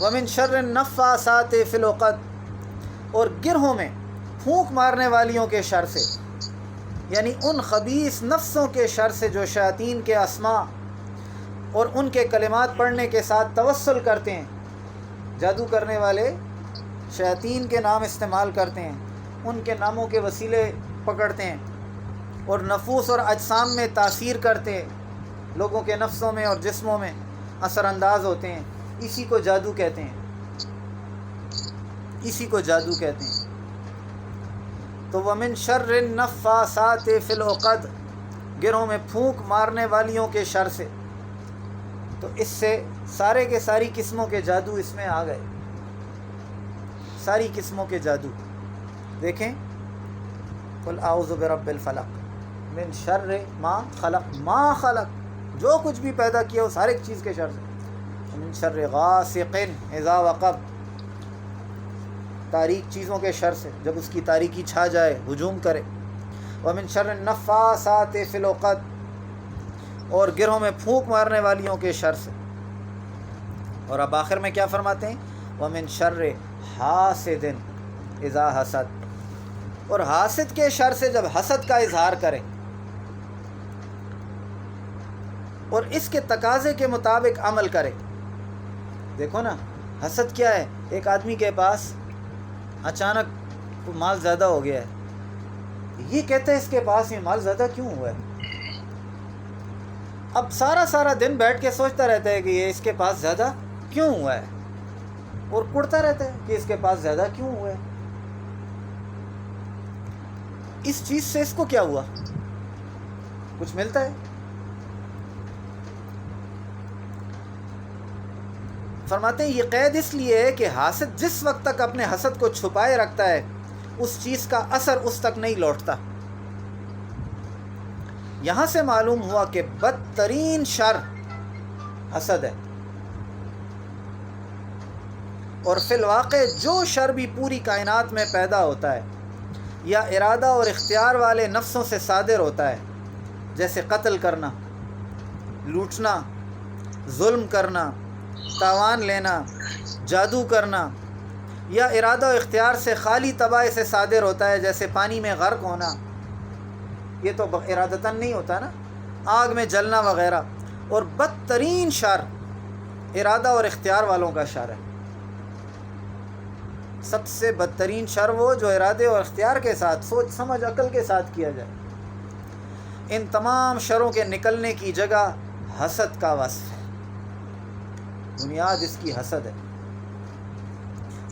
ومن شر النفاثات فی العقد، اور گرہوں میں پھونک مارنے والیوں کے شر سے، یعنی ان خبیث نفسوں کے شر سے جو شیاطین کے اسماء اور ان کے کلمات پڑھنے کے ساتھ توسل کرتے ہیں۔ جادو کرنے والے شیاطین کے نام استعمال کرتے ہیں، ان کے ناموں کے وسیلے پکڑتے ہیں اور نفوس اور اجسام میں تاثیر کرتے ہیں، لوگوں کے نفسوں میں اور جسموں میں اثر انداز ہوتے ہیں، اسی کو جادو کہتے ہیں، اسی کو جادو کہتے ہیں۔ تو ومن شر النفاثات فی العقد، گرہوں میں پھونک مارنے والیوں کے شر سے، تو اس سے سارے کے ساری قسموں کے جادو اس میں آ گئے، ساری قسموں کے جادو۔ دیکھیں، قل اعوذ برب الفلق من شر ما خلق، ما خلق، جو کچھ بھی پیدا کیا ہو ہر ایک چیز کے شر سے، من شر غاسق اذا وقب، تاریک چیزوں کے شر سے جب اس کی تاریکی چھا جائے، ہجوم کرے۔ ومن شر النفاثات فی العقد، اور گرہوں میں پھونک مارنے والیوں کے شر سے۔ اور اب آخر میں کیا فرماتے ہیں؟ ومن شر حاسد اذا حسد، اور حاسد کے شر سے جب حسد کا اظہار کرے اور اس کے تقاضے کے مطابق عمل کرے۔ دیکھو نا، حسد کیا ہے؟ ایک آدمی کے پاس اچانک مال زیادہ ہو گیا ہے، یہ کہتا ہے اس کے پاس یہ مال زیادہ کیوں ہوا ہے؟ اب سارا دن بیٹھ کے سوچتا رہتا ہے کہ یہ اس کے پاس زیادہ کیوں ہوا ہے، اور کڑتا رہتا ہے کہ اس کے پاس زیادہ کیوں ہوا ہے۔ اس چیز سے اس کو کیا ہوا؟ کچھ ملتا ہے؟ فرماتے ہیں یہ قید اس لیے ہے کہ حاسد جس وقت تک اپنے حسد کو چھپائے رکھتا ہے، اس چیز کا اثر اس تک نہیں لوٹتا۔ یہاں سے معلوم ہوا کہ بدترین شر حسد ہے، اور فی الواقع جو شر بھی پوری کائنات میں پیدا ہوتا ہے یا ارادہ اور اختیار والے نفسوں سے صادر ہوتا ہے، جیسے قتل کرنا، لوٹنا، ظلم کرنا، تاوان لینا، جادو کرنا، یا ارادہ و اختیار سے خالی طبع سے صادر ہوتا ہے، جیسے پانی میں غرق ہونا، یہ تو ارادتاً نہیں ہوتا نا، آگ میں جلنا وغیرہ۔ اور بدترین شر ارادہ اور اختیار والوں کا شر ہے۔ سب سے بدترین شر وہ جو ارادے اور اختیار کے ساتھ، سوچ سمجھ عقل کے ساتھ کیا جائے۔ ان تمام شروں کے نکلنے کی جگہ حسد کا وصف ہے، بنیاد اس کی حسد ہے۔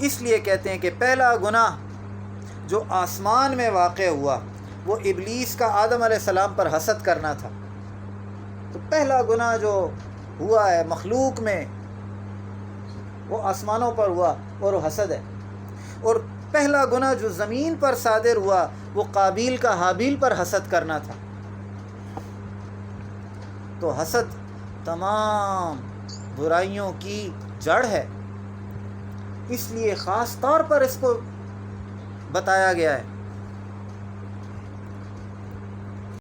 اس لیے کہتے ہیں کہ پہلا گناہ جو آسمان میں واقع ہوا وہ ابلیس کا آدم علیہ السلام پر حسد کرنا تھا۔ تو پہلا گناہ جو ہوا ہے مخلوق میں وہ آسمانوں پر ہوا، اور وہ حسد ہے۔ اور پہلا گناہ جو زمین پر صادر ہوا وہ قابیل کا حابیل پر حسد کرنا تھا۔ تو حسد تمام برائیوں کی جڑ ہے، اس لیے خاص طور پر اس کو بتایا گیا ہے